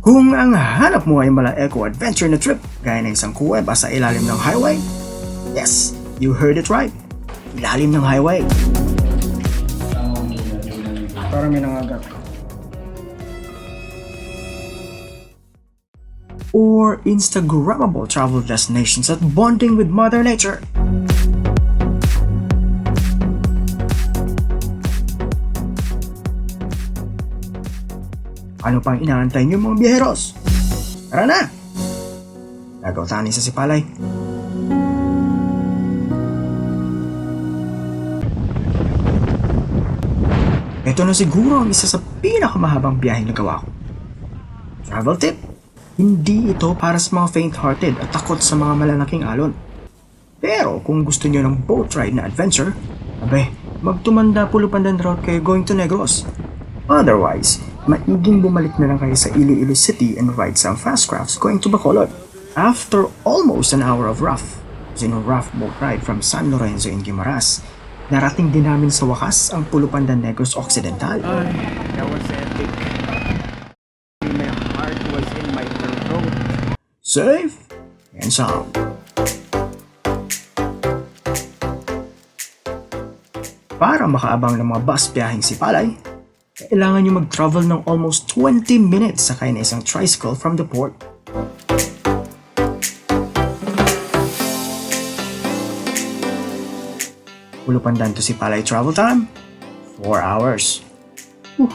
Kung ang hanap mo ay mala eco-adventure na trip gaya ng isang kuweba sa ilalim ng highway, yes, you heard it right. Ilalim ng highway. Parang may nangagat. Or Instagrammable travel destinations at bonding with Mother Nature. Ano pang inaantay niyo mga biyeheros? Tara na! Gagaw tayo sa Sipalay. Ito na siguro ang isa sa pinakamahabang biyaheng nagawa ko. Travel tip: hindi ito para sa mga faint-hearted at takot sa mga malalaking alon. Pero kung gusto niyo ng boat ride na adventure, magtumanda Pulupandan route kayo going to Negros. Otherwise, maiging bumalik na lang kayo sa Iloilo City and ride some fast crafts going to Bacolod. After almost an hour of rough boat ride from San Lorenzo in Guimaras, narating din namin sa wakas ang Pulupandan Negros Occidental. That was epic. My heart was in my throat. Safe and sound. Para makaabang ng mga bus biyaheng Sipalay, kailangan nyo mag-travel ng almost 20 minutes sakay na isang tricycle from the port. Pulupandan to Sipalay travel time, 4 hours. Whew.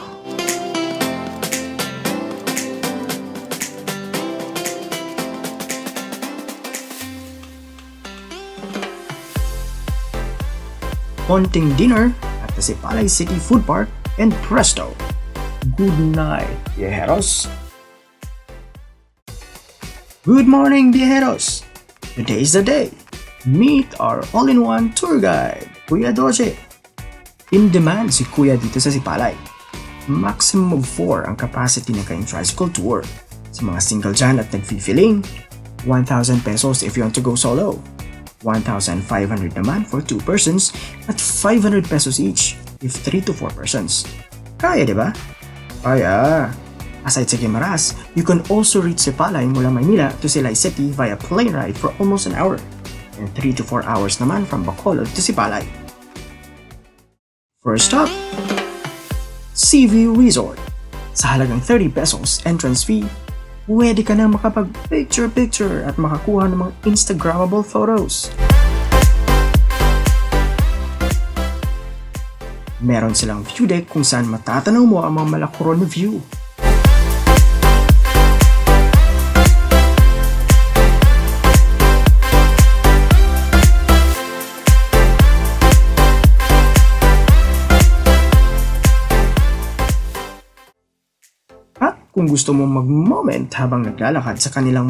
Konting dinner at the Sipalay City Food Park, and presto, good night, viajeros. Good morning, viajeros. Today is the day. Meet our all-in-one tour guide, Kuya Doje. In demand si Kuya dito sa Sipalay. Maximum of 4 ang capacity ng kayong tricycle tour. Sa mga single dyan at nag-feeling, 1,000 pesos if you want to go solo. 1,500 naman for 2 persons at 500 pesos each if 3 to 4 persons. Kaya, di ba? Kaya. Aside sa Guimaras, you can also reach Sipalay mula Maynila to Sipalay City via plane ride for almost an hour, and 3 to 4 hours naman from Bacolod to Sipalay. First stop, Seaview Resort. Sa halagang 30 pesos entrance fee, pwede ka nang makapag-picture-picture at makakuha ng mga Instagrammable photos. Meron silang view deck kung saan matatanaw mo ang mga malakuron na view. At kung gusto mong mag-moment habang naglalakad sa kanilang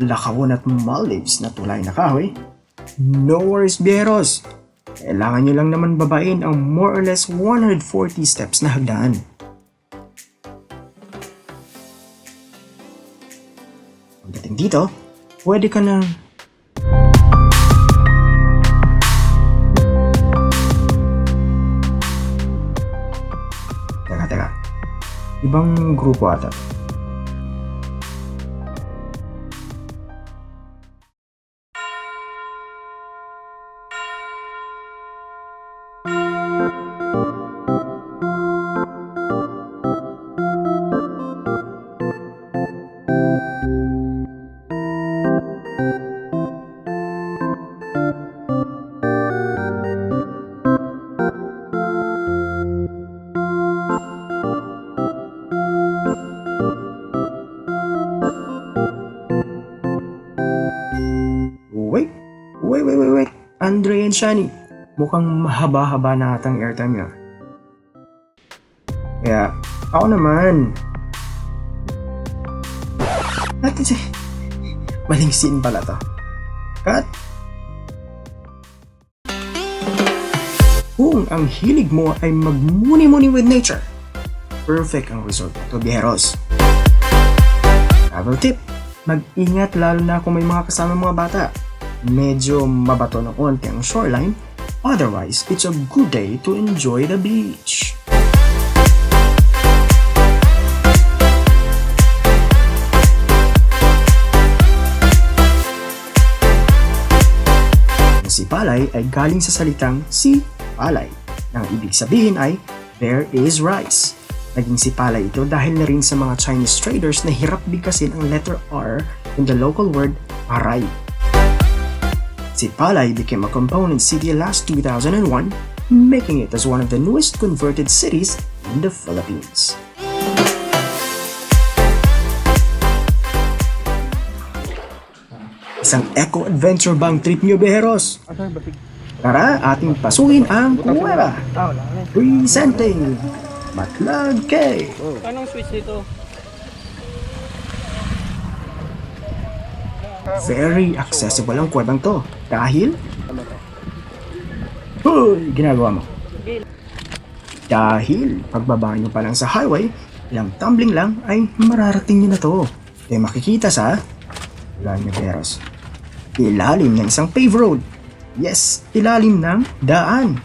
lakawon at Maldives na tulay na kahoy, no worries, bieros! Kailangan nyo lang naman babain ang more or less 140 steps na hagdaan. Pagdating dito, pwede ka na Teka. Ibang grupo ata. Wait. Andre and Shani, mukhang mahaba-haba na atang airtime niya. Kaya, ako naman. Maling scene pala to. Cut! Kung ang hilig mo ay magmuni-muni with nature, perfect ang resort to, biyeros. Travel tip: mag-ingat lalo na kung may mga kasama mga bata. Medyo mabato na konti ang shoreline, otherwise it's a good day to enjoy the beach. Sipalay ay galing sa salitang Sipalay, na ang ibig sabihin ay there is rice. Naging Sipalay ito dahil na rin sa mga Chinese traders na hirap bigkasin ang letter R in the local word aray. Sipalay became a component city last 2001, making it as one of the newest converted cities in the Philippines. Isang eco-adventure bang trip nyo, Bejeros? Tara, ating pasukin ang kuweba. Presenting Matlag Cave. Anong switch dito? Very accessible ang kuwebang to dahil ginagawa mo. Dahil pagbaba nyo pa lang sa highway, ilang tumbling lang ay mararating nyo na to. Kaya makikita sa Bejeros, ilalim ng isang paved road. Yes, ilalim ng daan.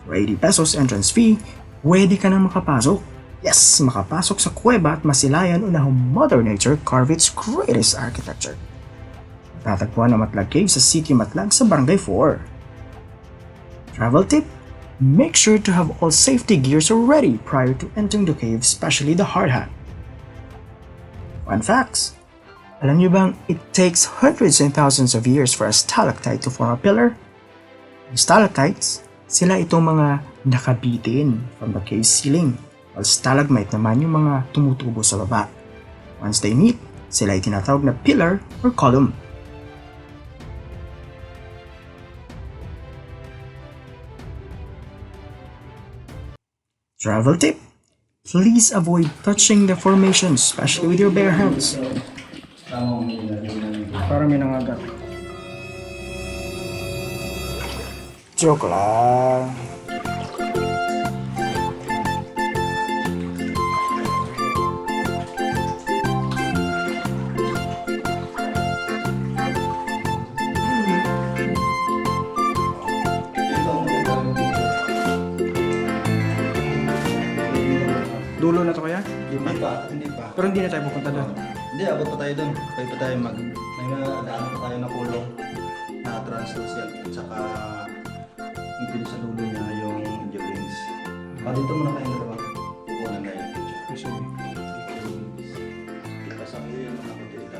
80 pesos entrance fee, pwede ka na makapasok. Yes, makapasok sa kuweba at masilayan unahong Mother Nature carve its greatest architecture. Tatagpuan ang Matlag Cave sa City Matlag sa Barangay 4. Travel tip: make sure to have all safety gears ready prior to entering the cave, especially the hard hat. Fun facts: alam niyo bang it takes hundreds and thousands of years for a stalactite to form a pillar? Ang stalactites, sila itong mga nakabitin from the cave ceiling, while stalagmite naman yung mga tumutubo sa baba. Once they meet, sila ay tinatawag na pillar or column. Travel tip: please avoid touching the formations, especially with your bare hands. Parang may nangagat. Joke lang. Dulo na to kaya? Hindi pa. Pero hindi na tayo pupunta doon. Hindi, abot pa tayo doon. Pwede pa tayo may daan pa tayo na kulong na translucent at saka yung pili sa dulo niya yung joggings. Dito muna kayo dalawa. Kukunan na yung picture. Ipasang yun yung mga dito.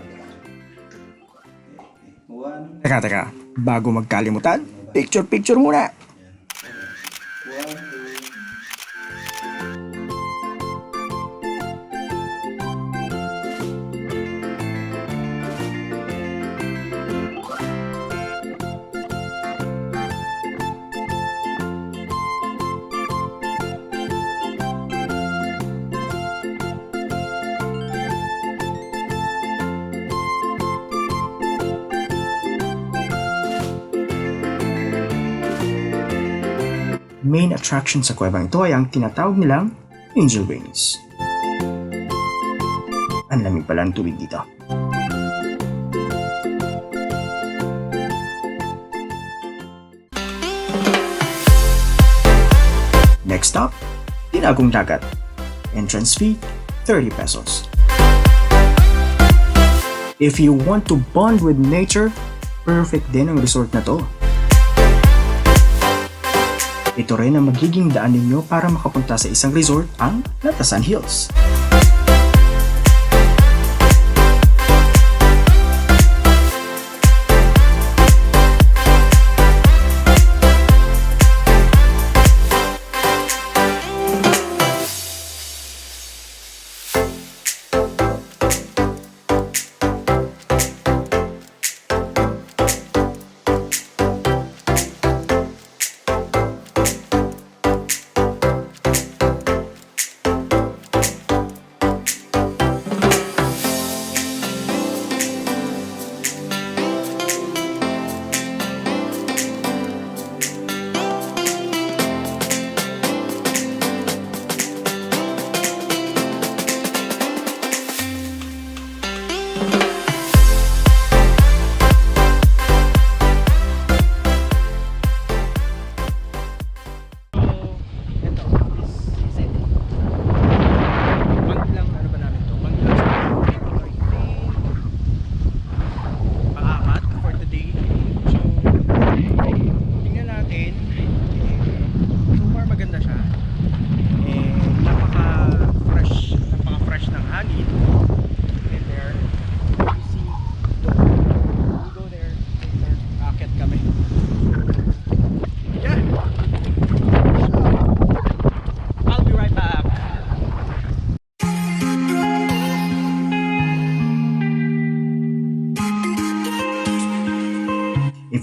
One. Teka, bago magkalimutan, picture muna. One, two. Main attraction sa kuwebang ito ay ang tinatawag nilang angel wings. Ang lamig pala ng tubig dito. Next stop, Tinagong Dagat. Entrance fee, 30 pesos. If you want to bond with nature, perfect din ang resort na to. Ito rin ang magiging daan ninyo para makapunta sa isang resort, ang Latasan Hills.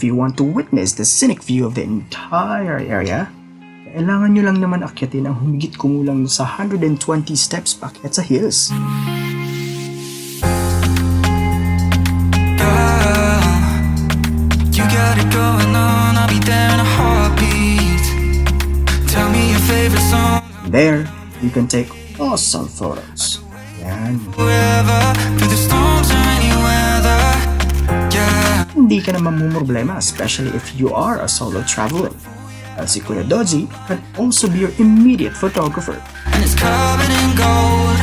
if you want to witness the scenic view of the entire area, kailangan nyo lang naman akyatin ang humigit kumulang sa 120 steps paakyat sa hills. You got it going on, I'll be there in a heartbeat. Tell me your favorite song. There, you can take awesome photos. Yan. Wherever, through the storms or any weather. Yeah. Hindi ka na mamumroblema, especially if you are a solo traveler. Si Kuya Doji can also be your immediate photographer. And it's covered in gold,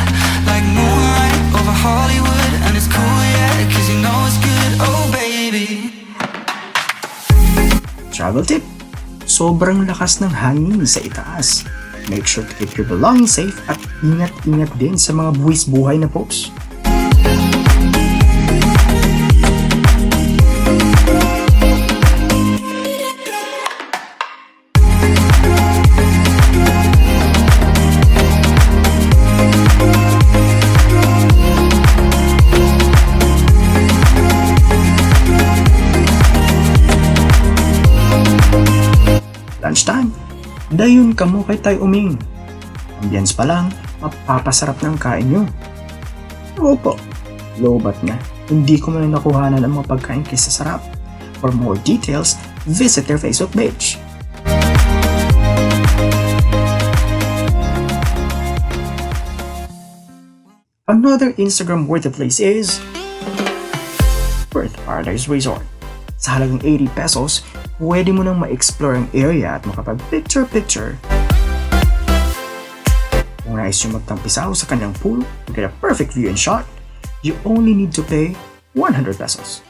like moonlight over Hollywood. And it's cool, yeah, cause you know it's good, oh baby. Travel tip: sobrang lakas ng hangin sa itaas. Make sure to keep your belongings safe at ingat-ingat din sa mga buwis buhay na post. Lunchtime, dayon kamo kay tayo uming. Ambience pa lang, mapapasarap ng kain nyo. Opo, lobat na. Hindi ko man nakuhanan ang mga pagkain kaysa sarap. For more details, visit their Facebook page. Another Instagram-worthy place is Perth Paradise Resort. Sa halagang 80 pesos, pwede mo nang ma-explore ang area at makapag-picture-picture. Kung nais nyo magtampisaw sa kanyang pool to get a perfect view and shot, you only need to pay 100 pesos.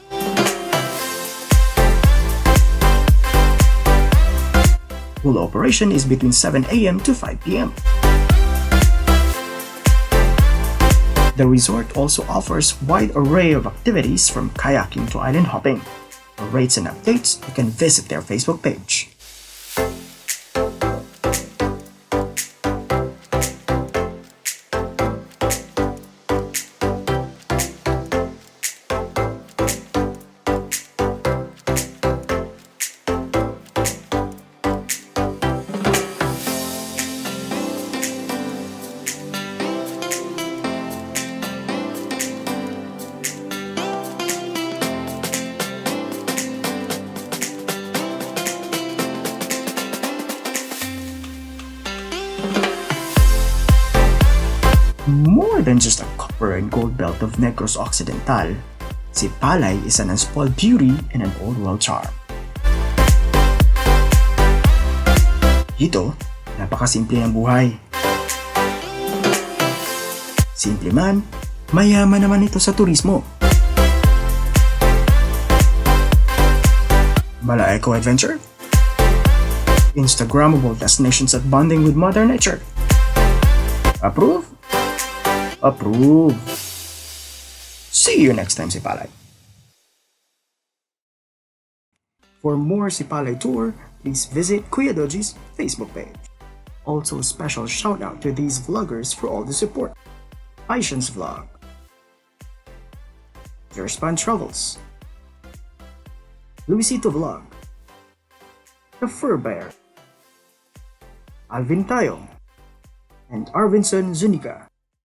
Pool operation is between 7 a.m. to 5 p.m. The resort also offers wide array of activities from kayaking to island hopping. For rates and updates, you can visit their Facebook page. More than just a copper and gold belt of Negros Occidental, Sipalay is an unspoiled beauty and an old world charm. Dito, napakasimple ng buhay. Simple man, mayaman naman ito sa turismo. Bala Eco Adventure? Instagrammable destinations at bonding with Mother Nature. Approve? Approve. See you next time, Sipalay. For more Sipalay tour, please visit Kuya Doji's Facebook page. Also, special shout out to these vloggers for all the support. Aishan's Vlog, Western Travels, Luisito Vlog, The Fur Bear, Alvin Tayo, and Arvinson Zuniga.